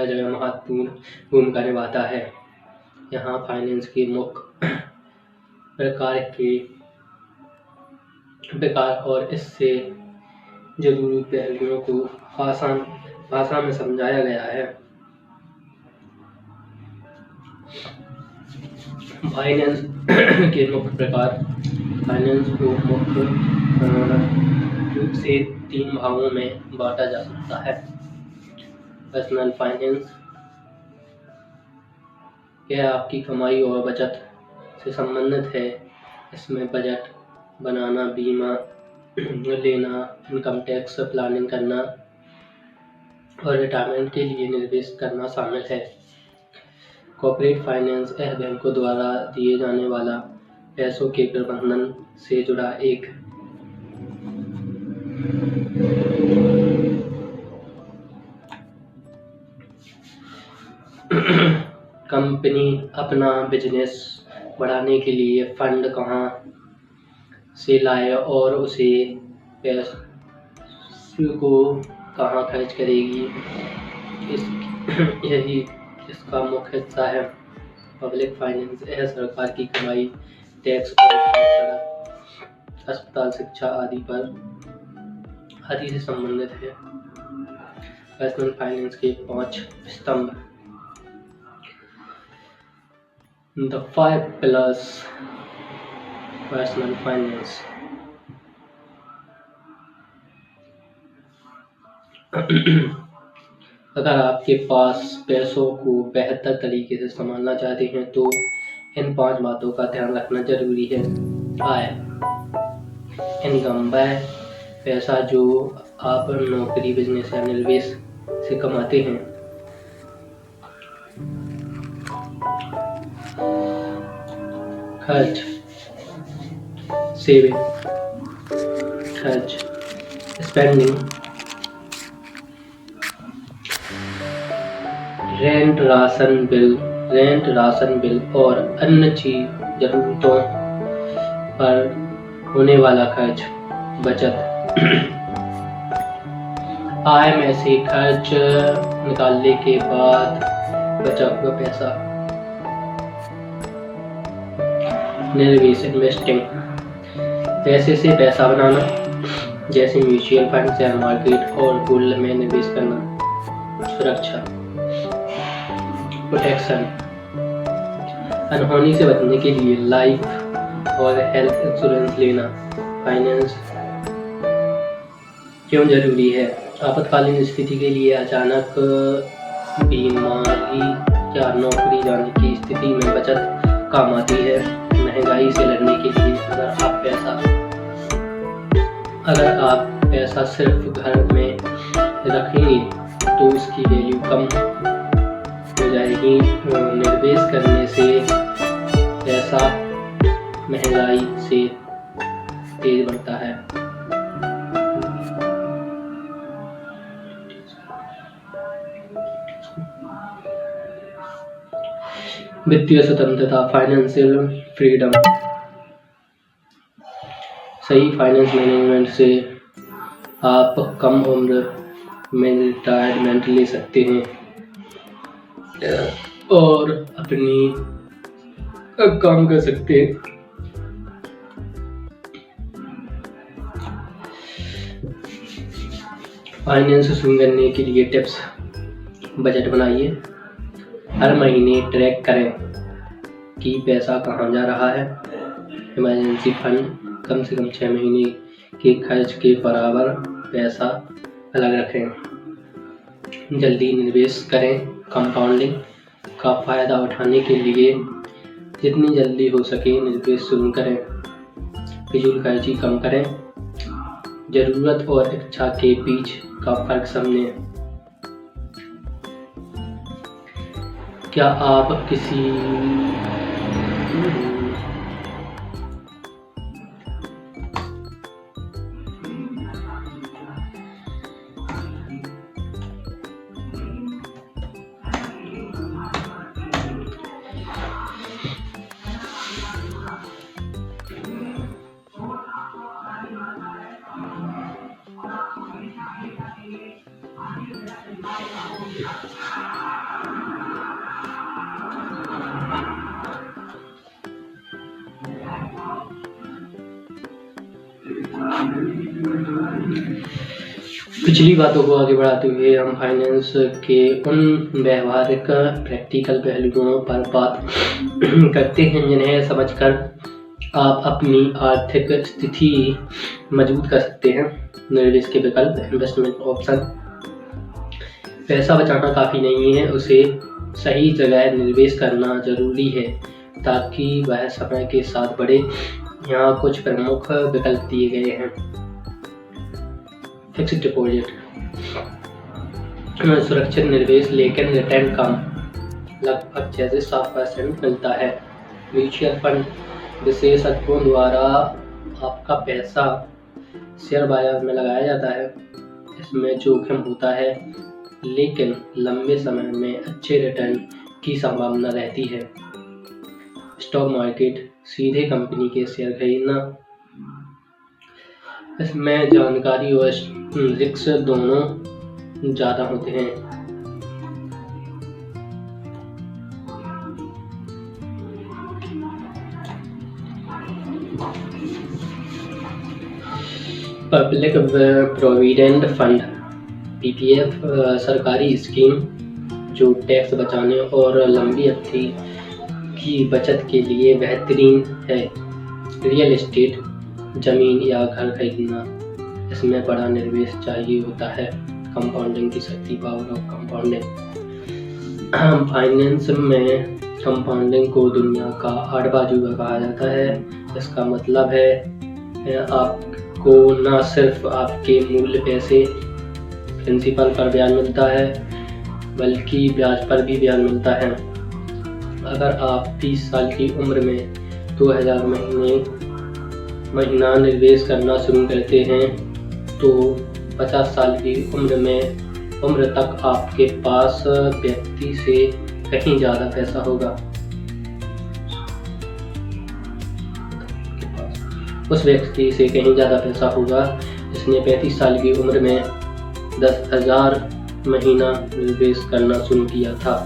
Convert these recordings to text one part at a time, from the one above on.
हर जगह महत्वपूर्ण भूमिका निभाता है। यहाँ फाइनेंस के मुख्य प्रकार और इससे जरूरी पहलुओं को आसान भाषा में समझाया गया है। फाइनेंस के मुख्य प्रकार। फाइनेंस को मुख्य रूप से 3 भागों में बांटा जा सकता है। पर्सनल फाइनेंस, यह आपकी कमाई और बचत से संबंधित है। इसमें बजट बनाना, बीमा लेना, इनकम टैक्स प्लानिंग करना और रिटायरमेंट के लिए निवेश करना शामिल है। कॉर्पोरेट फाइनेंस, यह बैंकों द्वारा दिए जाने वाला पैसों के प्रबंधन से जुड़ा एक कंपनी अपना बिजनेस बढ़ाने के लिए फंड कहाँ से लाए और उसे पैसे को कहाँ खर्च करेगी, यही इसका मुख्य हिस्सा है। पब्लिक फाइनेंस, यह सरकार की कमाई, टैक्स और सड़क, अस्पताल, शिक्षा आदि से संबंधित है। पर्सनल फाइनेंस के 5 स्तंभ। The 5 pillars personal finance. अगर आपके पास पैसों को बेहतर तरीके से संभालना चाहते हैं तो इन 5 बातों का ध्यान रखना जरूरी है। आय, इनकम, वह पैसा जो आप नौकरी, बिजनेस या निवेश से कमाते हैं। खर्च, सेविंग, खर्च, स्पेंडिंग, रेंट, राशन बिल और अन्य जरूरतों पर होने वाला खर्च। बचत, आय में से खर्च निकालने के बाद बचा हुआ पैसा। निवेश, इन्वेस्टिंग, पैसे से पैसा बनाना, जैसे म्यूचुअल फंड, शेयर मार्केट और गोल्ड में निवेश करना। सुरक्षा, प्रोटेक्शन, अनहोनी से बचने के लिए लाइफ और हेल्थ इंश्योरेंस लेना। फाइनेंस क्यों जरूरी है? आपातकालीन स्थिति के लिए, अचानक बीमारी या नौकरी जाने की स्थिति में बचत काम आती है। महंगाई से लड़ने के लिए, अगर आप पैसा सिर्फ घर में रखेंगे तो उसकी वैल्यू कम हो जाएगी। निवेश करने से पैसा महंगाई से तेज बढ़ता है। वित्तीय स्वतंत्रता, फाइनेंशियल फ्रीडम। सही फाइनेंस मैनेजमेंट से आप कम उम्र में रिटायरमेंट ले सकते हैं और अपनी काम कर सकते हैं। फाइनेंस शुरू करने के लिए टिप्स। बजट बनाइए, हर महीने ट्रैक करें कि पैसा कहाँ जा रहा है। इमरजेंसी फंड, कम से कम 6 महीने के खर्च के बराबर पैसा अलग रखें। जल्दी निवेश करें, कंपाउंडिंग का फायदा उठाने के लिए जितनी जल्दी हो सके निवेश शुरू करें। फिजूल खर्ची कम करें, जरूरत और इच्छा के बीच का फर्क समझें। क्या आप किसी पिछली बातों को आगे बढ़ाते हुए हम फाइनेंस के उन व्यवहारिक प्रैक्टिकल पहलुओं पर बात करते हैं जिन्हें समझकर आप अपनी आर्थिक स्थिति मजबूत कर सकते हैं। निवेश के विकल्प, इन्वेस्टमेंट ऑप्शन। पैसा बचाना काफ़ी नहीं है, उसे सही जगह निवेश करना जरूरी है ताकि वह समय के साथ बढ़े। यहाँ कुछ प्रमुख विकल्प दिए गए हैं। फिक्स्ड डिपॉजिट, सुरक्षित निवेश लेकिन रिटर्न कम, लगभग 6 से 7% मिलता है। म्यूचुअल फंड, विशेषज्ञों द्वारा आपका पैसा शेयर बाजार में लगाया जाता है। इसमें जोखिम होता है लेकिन लंबे समय में अच्छे रिटर्न की संभावना रहती है। स्टॉक मार्केट, सीधे कंपनी के शेयर खरीदना, इसमें जानकारी और रिस्क दोनों ज़्यादा होते हैं। पब्लिक प्रोविडेंट फंड, पीपीएफ, सरकारी स्कीम जो टैक्स बचाने और लंबी अवधि की बचत के लिए बेहतरीन है। रियल एस्टेट, जमीन या घर खरीदना, इसमें बड़ा निवेश चाहिए होता है। कंपाउंडिंग की शक्ति, पावर ऑफ कंपाउंडिंग। फाइनेंस में कंपाउंडिंग को दुनिया का 8वां अजूबा कहा जाता है। इसका मतलब है आपको न सिर्फ आपके मूल पैसे प्रिंसिपल पर ब्याज मिलता है बल्कि ब्याज पर भी ब्याज मिलता है। अगर आप 30 साल की उम्र में 2000 महीना निवेश करना शुरू करते हैं तो 50 साल की उम्र तक आपके पास व्यक्ति से कहीं ज़्यादा पैसा होगा। उस व्यक्ति से कहीं ज़्यादा पैसा होगा जिसने 35 साल की उम्र में 10,000 महीना निवेश करना शुरू किया था।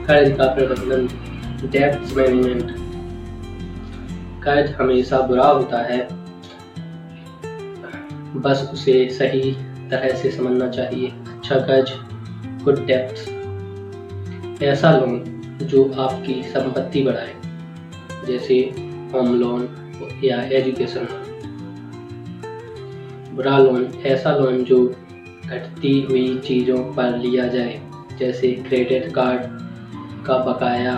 कर्ज का प्रबंधन, डेब्ट मैनेजमेंट। कर्ज हमेशा बुरा होता है, बस उसे सही तरह से समझना चाहिए। अच्छा कर्ज, गुड डेब्ट्स, ऐसा लोन जो आपकी संपत्ति बढ़ाए जैसे होम लोन या एजुकेशन। बुरा लोन, ऐसा लोन जो घटती हुई चीज़ों पर लिया जाए जैसे क्रेडिट कार्ड का बकाया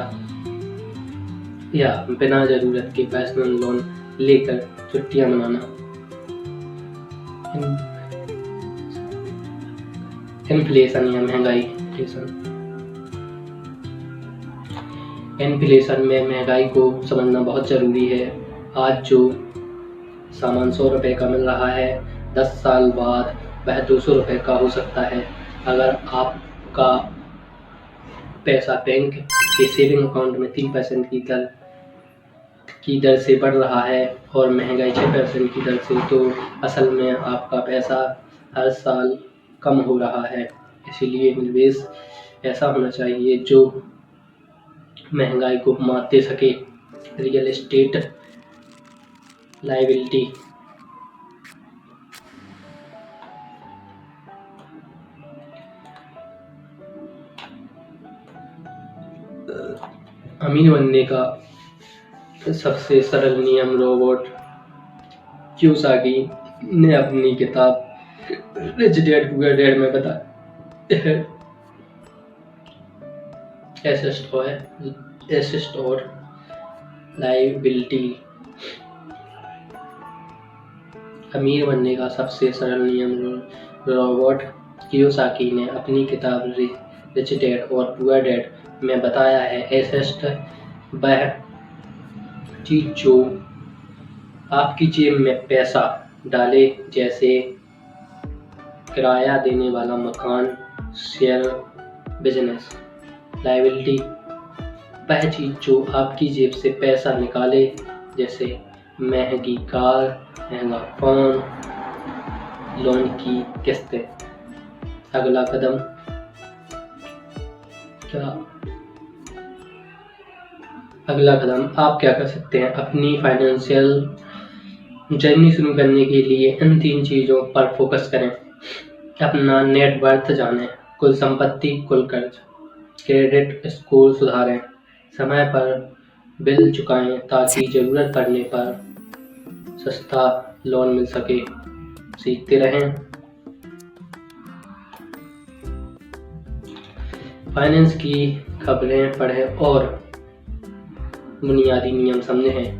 या बिना जरूरत के पर्सनल लोन लेकर छुट्टियां मनाना। इन्फ्लेशन या महंगाई। इन्फ्लेशन में महंगाई को समझना बहुत जरूरी है। आज जो सामान 100 रुपए का मिल रहा है 10 साल बाद वह 200 रुपए का हो सकता है। अगर आपका पैसा बैंक के सेविंग अकाउंट में 3% की दर से बढ़ रहा है और महंगाई 6% की दर से, तो असल में आपका पैसा हर साल कम हो रहा है। इसीलिए निवेश ऐसा होना चाहिए जो महंगाई को मात दे सके। रियल एस्टेट लायबिलिटी, अमीर बनने का सबसे सरल नियम रॉबर्ट कियोसाकी ने अपनी किताब रिच डैड पुअर डैड में बताया है। एसेट और लायबिलिटी। अमीर बनने का सबसे सरल नियम रॉबर्ट कियोसाकी ने अपनी किताब रिच डैड और पुअर डैड में बताया है। एसेट वह चीज जो आपकी जेब में पैसा डाले जैसे किराया देने वाला मकान, शेयर, बिजनेस। लायबिलिटी वह चीज जो आपकी जेब से पैसा निकाले जैसे महंगी कार, महंगा फोन, लोन की किस्तें। अगला कदम आप क्या कर सकते हैं? अपनी फाइनेंशियल जर्नी शुरू करने के लिए इन 3 चीज़ों पर फोकस करें। अपना नेट वर्थ जानें, कुल संपत्ति, कुल कर्ज, क्रेडिट स्कोर सुधारें, समय पर बिल चुकाएं ताकि ज़रूरत पड़ने पर सस्ता लोन मिल सके। सीखते रहें, फाइनेंस की खबरें पढ़ें और बुनियादी नियम समझें।